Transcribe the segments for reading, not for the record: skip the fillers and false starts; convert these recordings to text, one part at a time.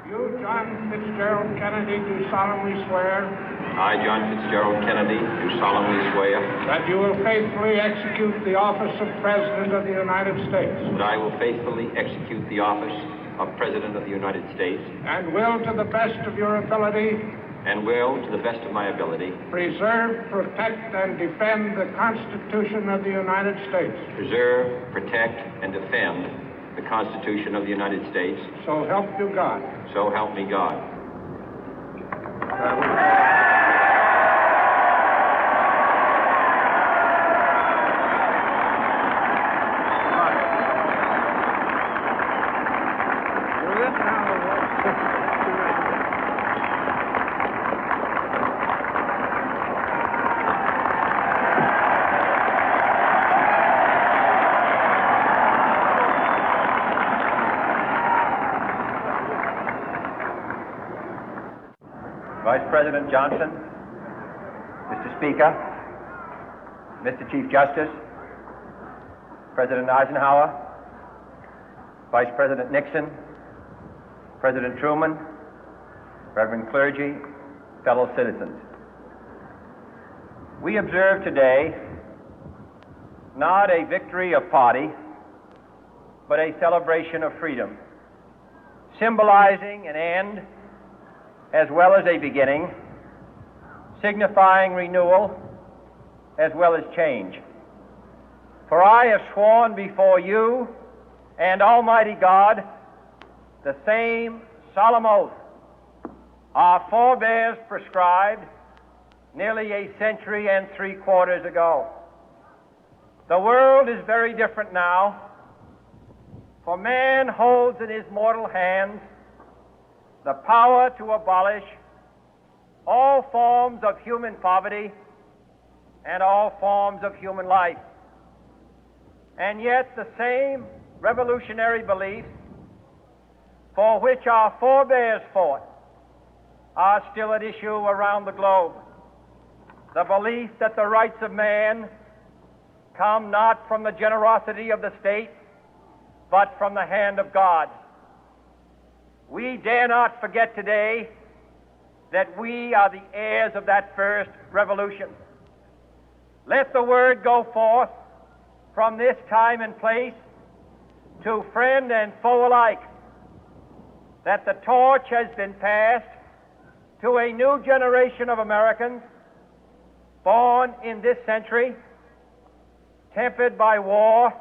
You, John Fitzgerald Kennedy, do solemnly swear I, John Fitzgerald Kennedy, do solemnly swear that you will faithfully execute the office of President of the United States that I will faithfully execute the office of President of the United States and will, to the best of your ability, and will, to the best of my ability, preserve, protect, and defend the Constitution of the United States. preserve, protect, and defend the Constitution of the United States. So help you God. So help me God. Vice President Johnson, Mr. Speaker, Mr. Chief Justice, President Eisenhower, Vice President Nixon, President Truman, Reverend clergy, fellow citizens. We observe today not a victory of party, but a celebration of freedom, symbolizing an end as well as a beginning, signifying renewal as well as change. For I have sworn before you and Almighty God the same solemn oath our forebears prescribed nearly a century and 3/4 ago. The world is very different now, for man holds in his mortal hands the power to abolish all forms of human poverty and all forms of human life. And yet the same revolutionary beliefs for which our forebears fought are still at issue around the globe. The belief that the rights of man come not from the generosity of the state, but from the hand of God. We dare not forget today that we are the heirs of that first revolution. Let the word go forth from this time and place to friend and foe alike that the torch has been passed to a new generation of Americans born in this century, tempered by war,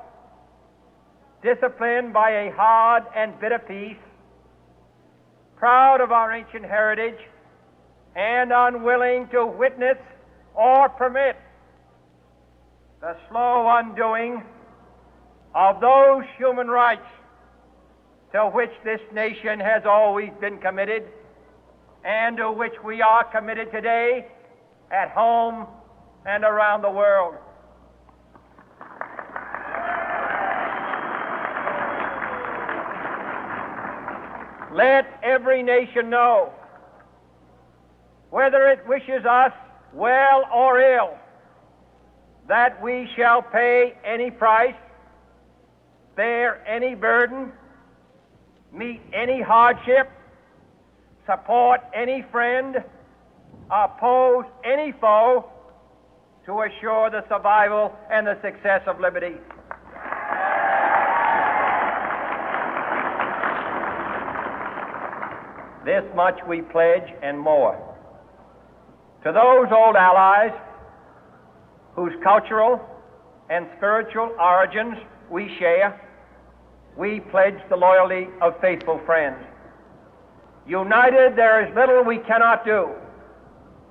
disciplined by a hard and bitter peace, proud of our ancient heritage, and unwilling to witness or permit the slow undoing of those human rights to which this nation has always been committed and to which we are committed today at home and around the world. Let every nation know, whether it wishes us well or ill, that we shall pay any price, bear any burden, meet any hardship, support any friend, oppose any foe to assure the survival and the success of liberty. This much we pledge and more. To those old allies whose cultural and spiritual origins we share, we pledge the loyalty of faithful friends. United, there is little we cannot do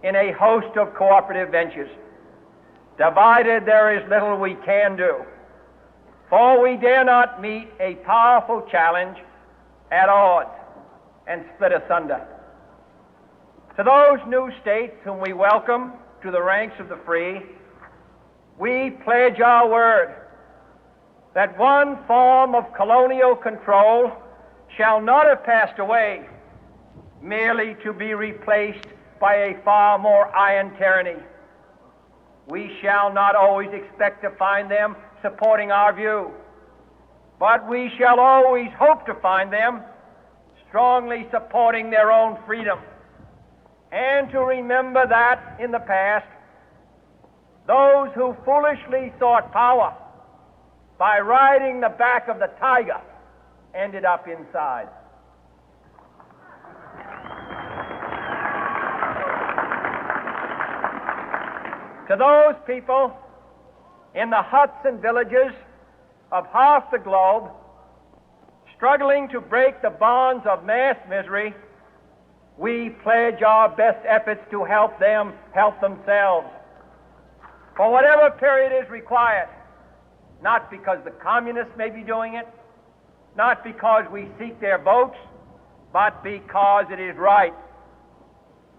in a host of cooperative ventures. Divided, there is little we can do, for we dare not meet a powerful challenge at odds and split asunder. To those new states whom we welcome to the ranks of the free, we pledge our word that one form of colonial control shall not have passed away, merely to be replaced by a far more iron tyranny. We shall not always expect to find them supporting our view, but we shall always hope to find them strongly supporting their own freedom, and to remember that in the past, those who foolishly sought power by riding the back of the tiger ended up inside. To those people in the huts and villages of half the globe struggling to break the bonds of mass misery, we pledge our best efforts to help them help themselves for whatever period is required, not because the communists may be doing it, not because we seek their votes, but because it is right.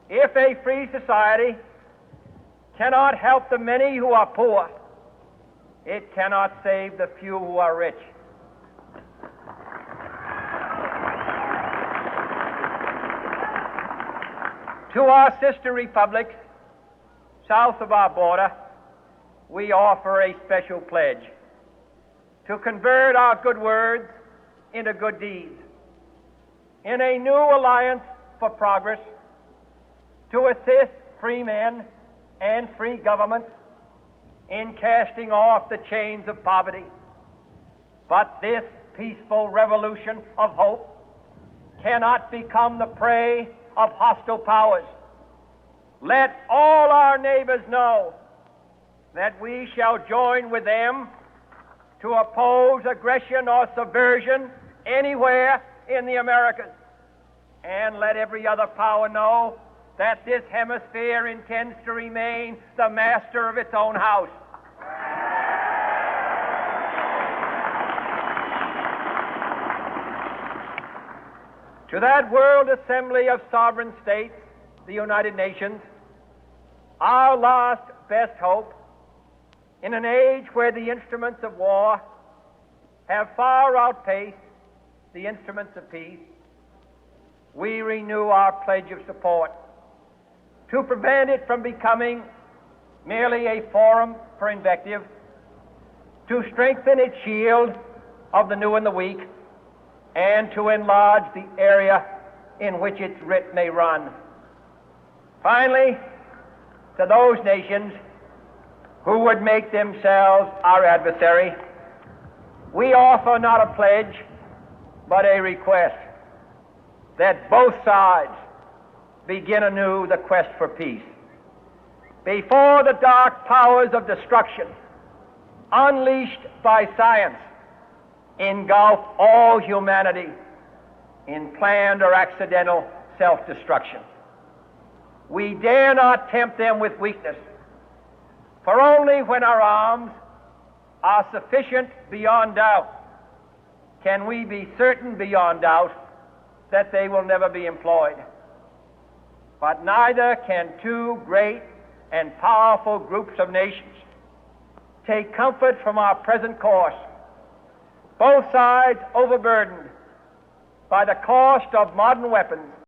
If a free society cannot help the many who are poor, it cannot save the few who are rich. To our sister republics south of our border, we offer a special pledge to convert our good words into good deeds, in a new alliance for progress, to assist free men and free governments in casting off the chains of poverty. But this peaceful revolution of hope cannot become the prey of hostile powers. Let all our neighbors know that we shall join with them to oppose aggression or subversion anywhere in the Americas. And let every other power know that this hemisphere intends to remain the master of its own house. To that World Assembly of Sovereign States, the United Nations, our last best hope, in an age where the instruments of war have far outpaced the instruments of peace, we renew our pledge of support to prevent it from becoming merely a forum for invective, to strengthen its shield of the new and the weak, and to enlarge the area in which its writ may run. Finally, to those nations who would make themselves our adversary, we offer not a pledge, but a request that both sides begin anew the quest for peace. Before the dark powers of destruction, unleashed by science, engulf all humanity in planned or accidental self-destruction, we dare not tempt them with weakness, for only when our arms are sufficient beyond doubt can we be certain beyond doubt that they will never be employed. But neither can two great and powerful groups of nations take comfort from our present course, both sides overburdened by the cost of modern weapons